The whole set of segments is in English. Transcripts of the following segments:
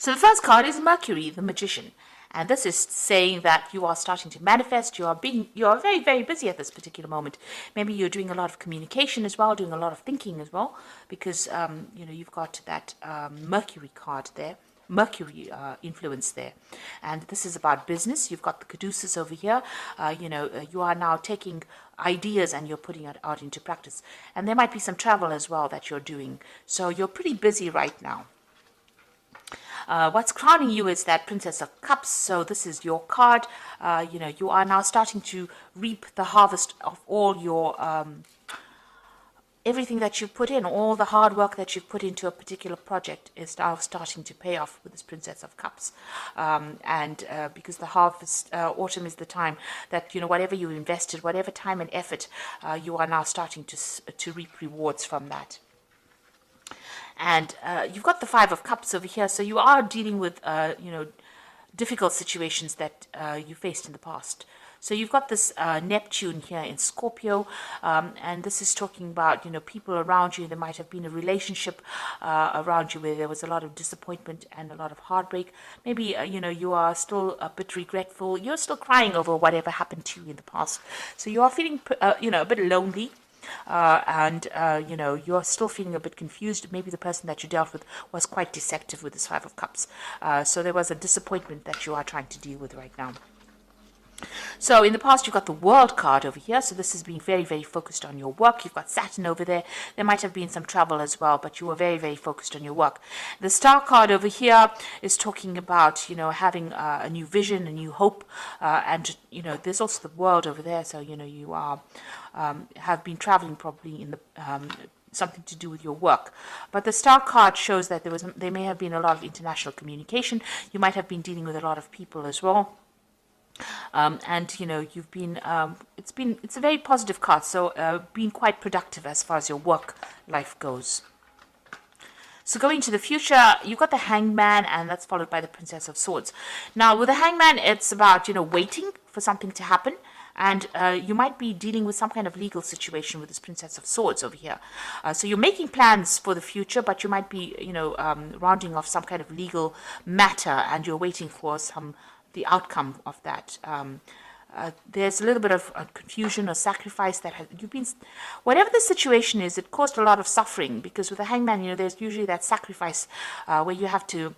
So the first card is Mercury, the Magician. And this is saying that you are starting to manifest. You are very, very busy at this particular moment. Maybe you're doing a lot of communication as well, doing a lot of thinking as well, because you've got that Mercury card there, Mercury influence there. And this is about business. You've got the Caduceus over here. You are now taking ideas and you're putting it out into practice. And there might be some travel as well that you're doing. So you're pretty busy right now. What's crowning you is that Princess of Cups. So this is your card. You are now starting to reap the harvest of all your everything that you've put in, all the hard work that you've put into a particular project is now starting to pay off with this Princess of Cups. Because the harvest, autumn is the time that, whatever you invested, whatever time and effort, you are now starting to reap rewards from that. And you've got the Five of Cups over here, so you are dealing with, difficult situations that you faced in the past. So you've got this Neptune here in Scorpio, and this is talking about, people around you. There might have been a relationship around you where there was a lot of disappointment and a lot of heartbreak. Maybe, you are still a bit regretful. You're still crying over whatever happened to you in the past. So you are feeling, a bit lonely. You're still feeling a bit confused. Maybe the person that you dealt with was quite deceptive with this Five of Cups. So there was a disappointment that you are trying to deal with right now. So in the past, you've got the World card over here. So this is being very, very focused on your work. You've got Saturn over there. There might have been some travel as well, but you were very, very focused on your work. The Star card over here is talking about, having a new vision, a new hope. There's also the World over there. So, you are have been traveling probably in the something to do with your work. But the Star card shows that there may have been a lot of international communication. You might have been dealing with a lot of people as well. You've been it's a very positive card, so being quite productive as far as your work life goes. So going to the future, you've got the Hangman, and that's followed by the Princess of Swords. Now with the Hangman, it's about waiting for something to happen, and you might be dealing with some kind of legal situation with this Princess of Swords over here. So you're making plans for the future, but you might be rounding off some kind of legal matter, and you're waiting for the outcome of that. There's a little bit of confusion or sacrifice that you've been, whatever the situation is, it caused a lot of suffering, because with the Hangman, there's usually that sacrifice where you have to,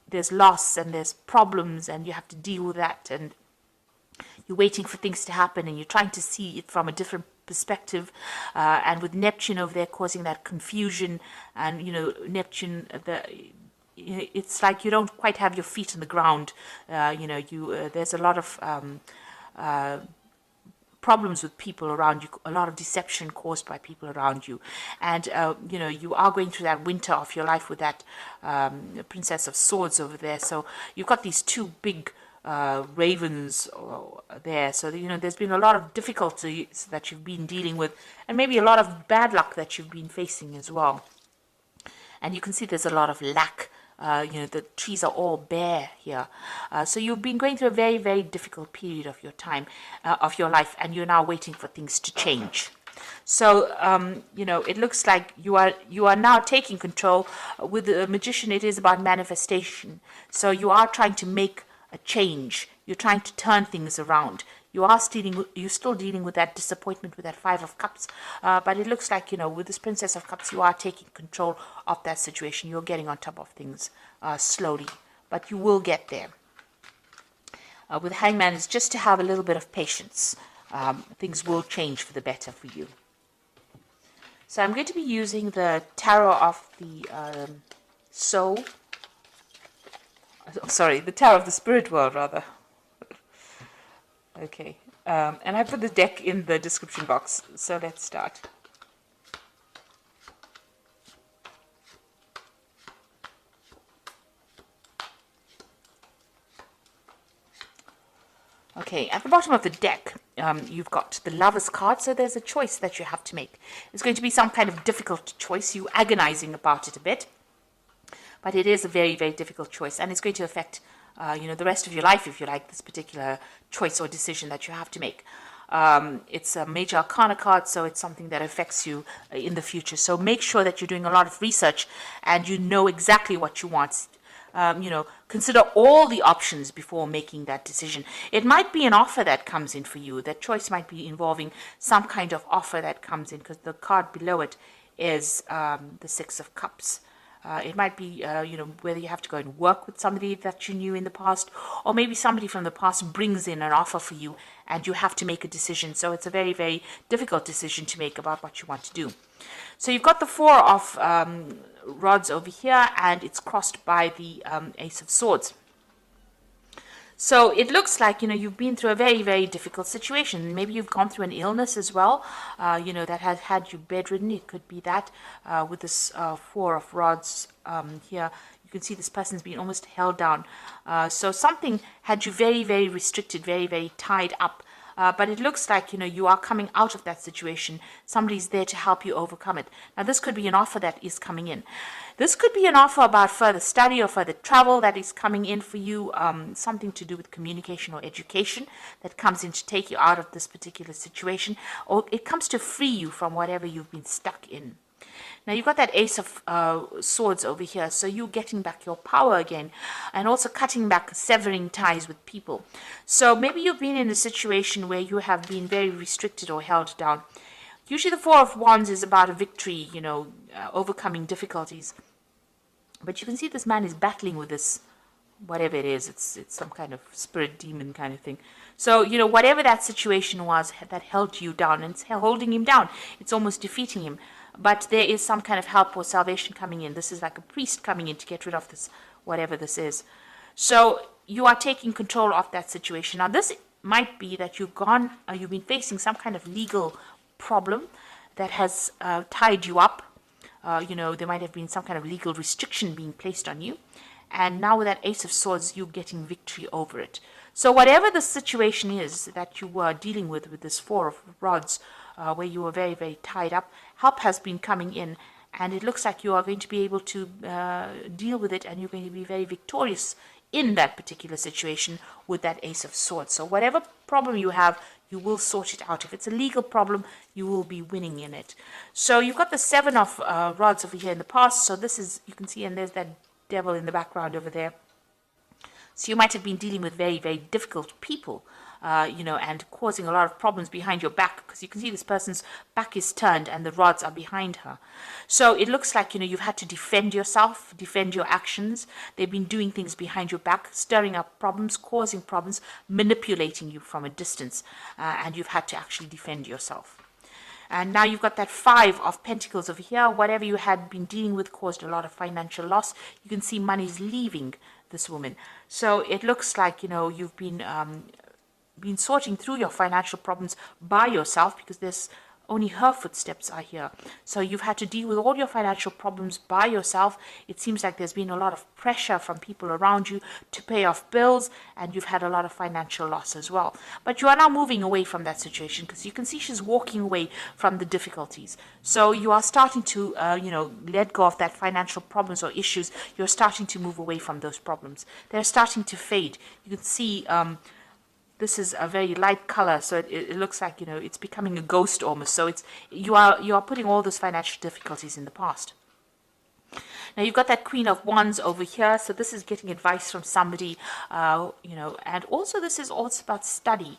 there's loss and there's problems and you have to deal with that, and you're waiting for things to happen and you're trying to see it from a different perspective, and with Neptune over there causing that confusion, and Neptune, it's like you don't quite have your feet on the ground. There's a lot of problems with people around you, a lot of deception caused by people around you, and you are going through that winter of your life with that Princess of Swords over there. So you've got these two big ravens there. So there's been a lot of difficulties that you've been dealing with, and maybe a lot of bad luck that you've been facing as well. And you can see there's a lot of lack. The trees are all bare here. So you've been going through a very, very difficult period of your time, of your life, and you're now waiting for things to change. So, it looks like you are now taking control. With the Magician, it is about manifestation. So you are trying to make a change. You're trying to turn things around. You're still dealing with that disappointment with that Five of Cups, but it looks like, with this Princess of Cups, you are taking control of that situation. You're getting on top of things slowly, but you will get there. With Hangman, it's just to have a little bit of patience. Things will change for the better for you. So I'm going to be using the Tarot of the Soul. Sorry, the Tarot of the Spirit World, rather. Okay, and I put the deck in the description box, so let's start. Okay, at the bottom of the deck, you've got the Lover's card, so there's a choice that you have to make. It's going to be some kind of difficult choice. You're agonizing about it a bit, but it is a very, very difficult choice, and it's going to affect the rest of your life, if you like, this particular choice or decision that you have to make. It's a major arcana card, so it's something that affects you in the future. So make sure that you're doing a lot of research and you know exactly what you want. Consider all the options before making that decision. It might be an offer that comes in for you. That choice might be involving some kind of offer that comes in, because the card below it is the Six of Cups. It might be, whether you have to go and work with somebody that you knew in the past, or maybe somebody from the past brings in an offer for you and you have to make a decision. So it's a very, very difficult decision to make about what you want to do. So you've got the Four of Rods over here, and it's crossed by the Ace of Swords. So it looks like, you've been through a very, very difficult situation. Maybe you've gone through an illness as well, that has had you bedridden. It could be that with this Four of Rods here. You can see this person's been almost held down. So something had you very, very restricted, very, very tied up. But it looks like, you are coming out of that situation. Somebody's there to help you overcome it. Now, this could be an offer that is coming in. This could be an offer about further study or further travel that is coming in for you, something to do with communication or education that comes in to take you out of this particular situation, or it comes to free you from whatever you've been stuck in. Now, you've got that Ace of Swords over here, so you're getting back your power again, and also cutting back, severing ties with people. So maybe you've been in a situation where you have been very restricted or held down. Usually the Four of Wands is about a victory, overcoming difficulties. But you can see this man is battling with this, whatever it is. It's some kind of spirit demon kind of thing. So, whatever that situation was that held you down, and it's holding him down, it's almost defeating him. But there is some kind of help or salvation coming in. This is like a priest coming in to get rid of this, whatever this is. So you are taking control of that situation. Now, this might be that you've been facing some kind of legal problem that has tied you up. There might have been some kind of legal restriction being placed on you. And now with that Ace of Swords, you're getting victory over it. So whatever the situation is that you were dealing with this Four of Rods, where you were very, very tied up, help has been coming in. And it looks like you are going to be able to deal with it, and you're going to be very victorious in that particular situation with that Ace of Swords. So whatever problem you have, you will sort it out. If it's a legal problem, you will be winning in it. So you've got the Seven of Rods over here in the past. So this is, you can see, and there's that devil in the background over there. So you might have been dealing with very, very difficult people, and causing a lot of problems behind your back, because you can see this person's back is turned and the rods are behind her. So it looks like, you've had to defend yourself, defend your actions. They've been doing things behind your back, stirring up problems, causing problems, manipulating you from a distance, and you've had to actually defend yourself. And now you've got that Five of Pentacles over here. Whatever you had been dealing with caused a lot of financial loss. You can see money's leaving this woman. So it looks like, you've been sorting through your financial problems by yourself, because there's only her footsteps are here. So you've had to deal with all your financial problems by yourself. It seems like there's been a lot of pressure from people around you to pay off bills, and you've had a lot of financial loss as well. But you are now moving away from that situation, because you can see she's walking away from the difficulties. So you are starting to, let go of that financial problems or issues. You're starting to move away from those problems. They're starting to fade. You can see, this is a very light color, so it looks like, it's becoming a ghost almost. So you are putting all those financial difficulties in the past. Now you've got that Queen of Wands over here, so this is getting advice from somebody, and also this is also about study.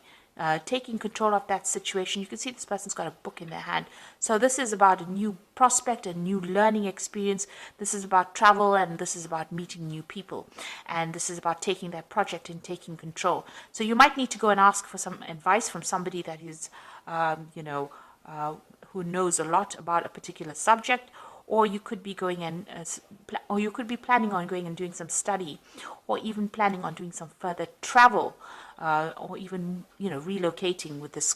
Taking control of that situation. You can see this person's got a book in their hand. So this is about a new prospect, a new learning experience. This is about travel, and this is about meeting new people. And this is about taking that project and taking control. So you might need to go and ask for some advice from somebody that is, who knows a lot about a particular subject. Or you could be going and, or you could be planning on going and doing some study, or even planning on doing some further travel, or even, relocating with this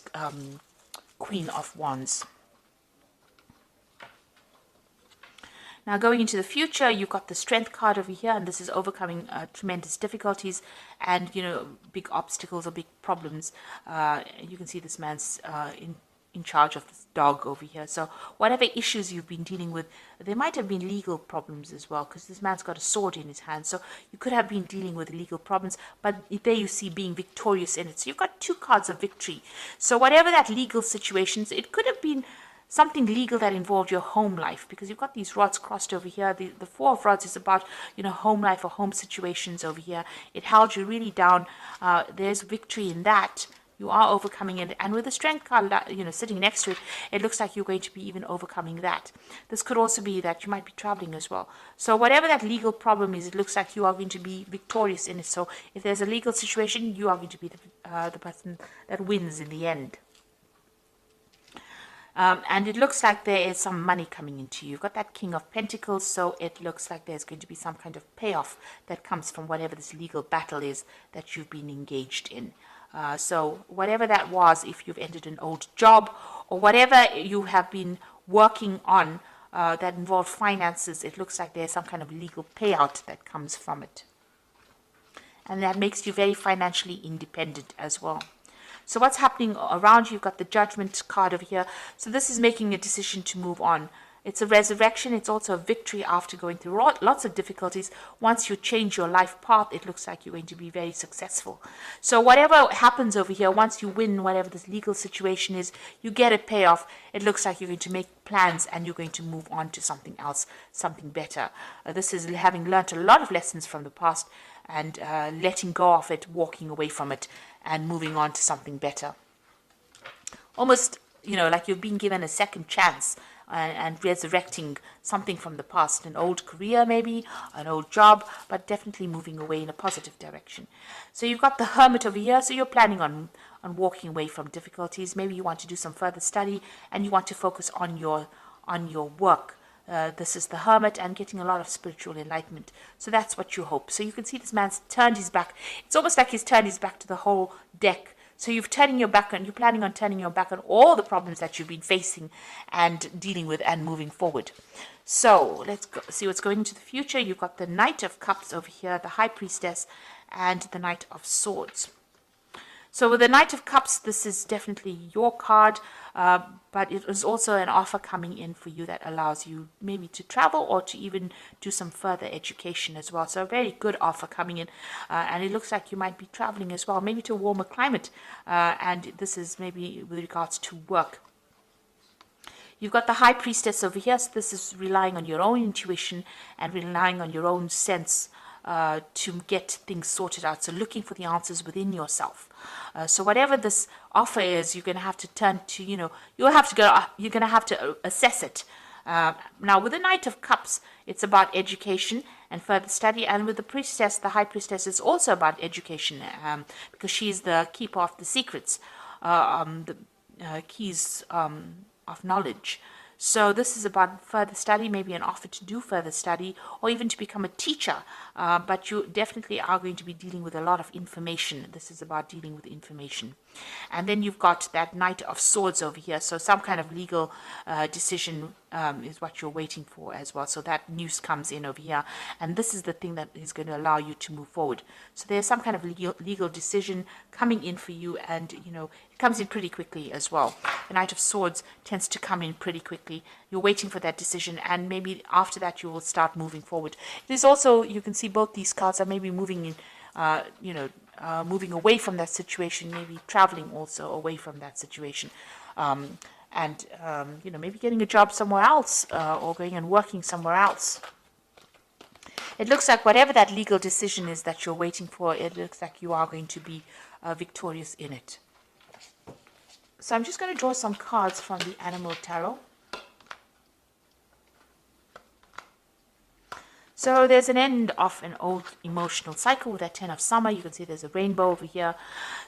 Queen of Wands. Now, going into the future, you've got the Strength card over here, and this is overcoming tremendous difficulties and, big obstacles or big problems. You can see this man's in charge of this dog over here. So whatever issues you've been dealing with, there might have been legal problems as well, because this man's got a sword in his hand. So you could have been dealing with legal problems, but there you see being victorious in it. So you've got 2 cards of victory. So whatever that legal situations, it could have been something legal that involved your home life, because you've got these rods crossed over here. The 4 of rods is about, home life or home situations over here. It held you really down. There's victory in that. You are overcoming it, and with the strength card, sitting next to it, it looks like you're going to be even overcoming that. This could also be that you might be traveling as well. So whatever that legal problem is, it looks like you are going to be victorious in it. So if there's a legal situation, you are going to be the person that wins in the end. And it looks like there is some money coming into you. You've got that King of Pentacles, so it looks like there's going to be some kind of payoff that comes from whatever this legal battle is that you've been engaged in. So whatever that was, if you've ended an old job or whatever you have been working on that involved finances, it looks like there's some kind of legal payout that comes from it. And that makes you very financially independent as well. So what's happening around you? You've got the Judgment card over here. So this is making a decision to move on. It's a resurrection. It's also a victory after going through lots of difficulties. Once you change your life path, it looks like you're going to be very successful. So whatever happens over here, once you win whatever this legal situation is, you get a payoff. It looks like you're going to make plans and you're going to move on to something else, something better. This is having learned a lot of lessons from the past and letting go of it, walking away from it, and moving on to something better. Almost, like you've been given a second chance and resurrecting something from the past, an old career maybe, an old job, but definitely moving away in a positive direction. So you've got the Hermit over here, so you're planning on walking away from difficulties. Maybe you want to do some further study and you want to focus on your work. This is the Hermit and getting a lot of spiritual enlightenment. So that's what you hope. So you can see this man's turned his back. It's almost like he's turned his back to the whole deck. So you're planning on turning your back on all the problems that you've been facing and dealing with and moving forward. So let's see what's going into the future. You've got the Knight of Cups over here, the High Priestess, and the Knight of Swords. So with the Knight of Cups, this is definitely your card, but it is also an offer coming in for you that allows you maybe to travel or to even do some further education as well. So a very good offer coming in, and it looks like you might be traveling as well, maybe to a warmer climate, and this is maybe with regards to work. You've got the High Priestess over here, so this is relying on your own intuition and relying on your own sense to get things sorted out. So looking for the answers within yourself. So whatever this offer is, you're going to have to turn to, you're going to have to assess it. Now with the Knight of Cups, it's about education and further study. And with the Priestess, the High Priestess, is also about education because she's the keeper of the secrets, the keys of knowledge. So this is about further study, maybe an offer to do further study or even to become a teacher. But you definitely are going to be dealing with a lot of information. This is about dealing with information. And then you've got that Knight of Swords over here. So some kind of legal decision is what you're waiting for as well. So that news comes in over here. And this is the thing that is going to allow you to move forward. So there's some kind of legal decision coming in for you. And, it comes in pretty quickly as well. The Knight of Swords tends to come in pretty quickly. You're waiting for that decision. And maybe after that, you will start moving forward. It is also, you can see both these cards are maybe moving in, moving away from that situation, maybe traveling also away from that situation. Maybe getting a job somewhere else or going and working somewhere else. It looks like whatever that legal decision is that you're waiting for, it looks like you are going to be victorious in it. So I'm just going to draw some cards from the Animal Tarot. So there's an end of an old emotional cycle with that 10 of Summer. You can see there's a rainbow over here.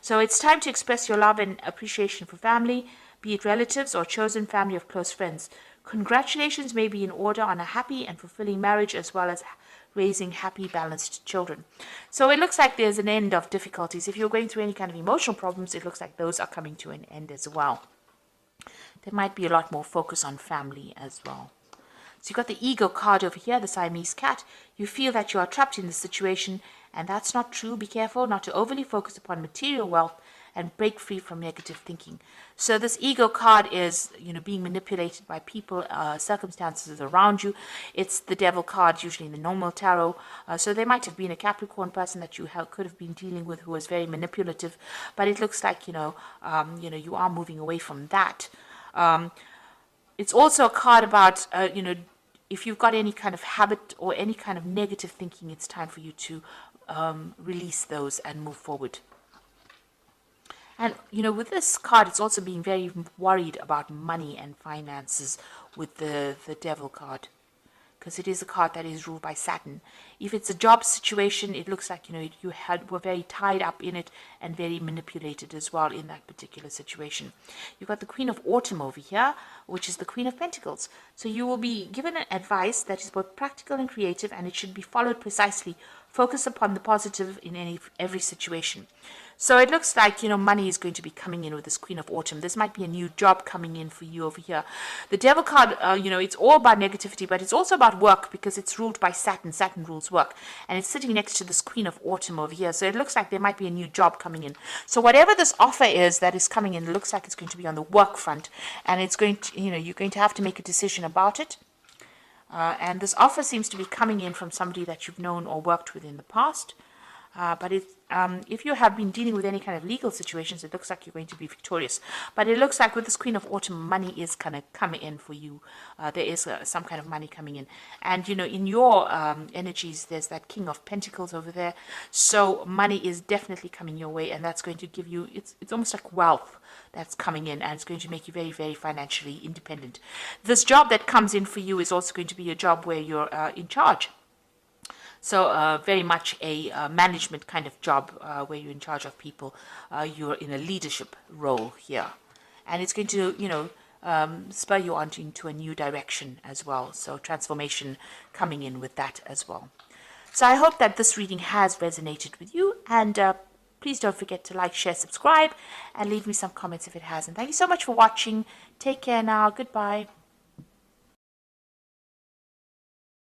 So it's time to express your love and appreciation for family, be it relatives or chosen family of close friends. Congratulations may be in order on a happy and fulfilling marriage as well as raising happy, balanced children. So it looks like there's an end of difficulties. If you're going through any kind of emotional problems, it looks like those are coming to an end as well. There might be a lot more focus on family as well. So you've got the Ego card over here, the Siamese cat. You feel that you are trapped in this situation, and that's not true. Be careful not to overly focus upon material wealth and break free from negative thinking. So this ego card is, being manipulated by people, circumstances around you. It's the devil card, usually in the normal tarot. So there might have been a Capricorn person that you could have been dealing with who was very manipulative, but it looks like, you are moving away from that. It's also a card about, if you've got any kind of habit or any kind of negative thinking, it's time for you to release those and move forward. And, with this card, it's also being very worried about money and finances with the devil card, because it is a card that is ruled by Saturn. If it's a job situation, it looks like, you were very tied up in it and very manipulated as well in that particular situation. You've got the Queen of Autumn over here, which is the Queen of Pentacles. So you will be given an advice that is both practical and creative, and it should be followed precisely. Focus upon the positive in every situation. So it looks like, money is going to be coming in with this Queen of Autumn. This might be a new job coming in for you over here. The Devil card, it's all about negativity, but it's also about work, because it's ruled by Saturn. Saturn rules work. And it's sitting next to this Queen of Autumn over here. So it looks like there might be a new job coming in. So whatever this offer is that is coming in, it looks like it's going to be on the work front. And it's going to, you're going to have to make a decision about it. And this offer seems to be coming in from somebody that you've known or worked with in the past. But if you have been dealing with any kind of legal situations, it looks like you're going to be victorious. But it looks like with this Queen of Autumn, money is kind of coming in for you. There is some kind of money coming in. And, in your energies, there's that King of Pentacles over there. So money is definitely coming your way, and that's going to give you, it's almost like wealth that's coming in, and it's going to make you very, very financially independent. This job that comes in for you is also going to be a job where you're in charge. So very much a management kind of job where you're in charge of people. You're in a leadership role here. And it's going to, spur you on into a new direction as well. So transformation coming in with that as well. So I hope that this reading has resonated with you. And please don't forget to like, share, subscribe, and leave me some comments if it hasn't. Thank you so much for watching. Take care now. Goodbye.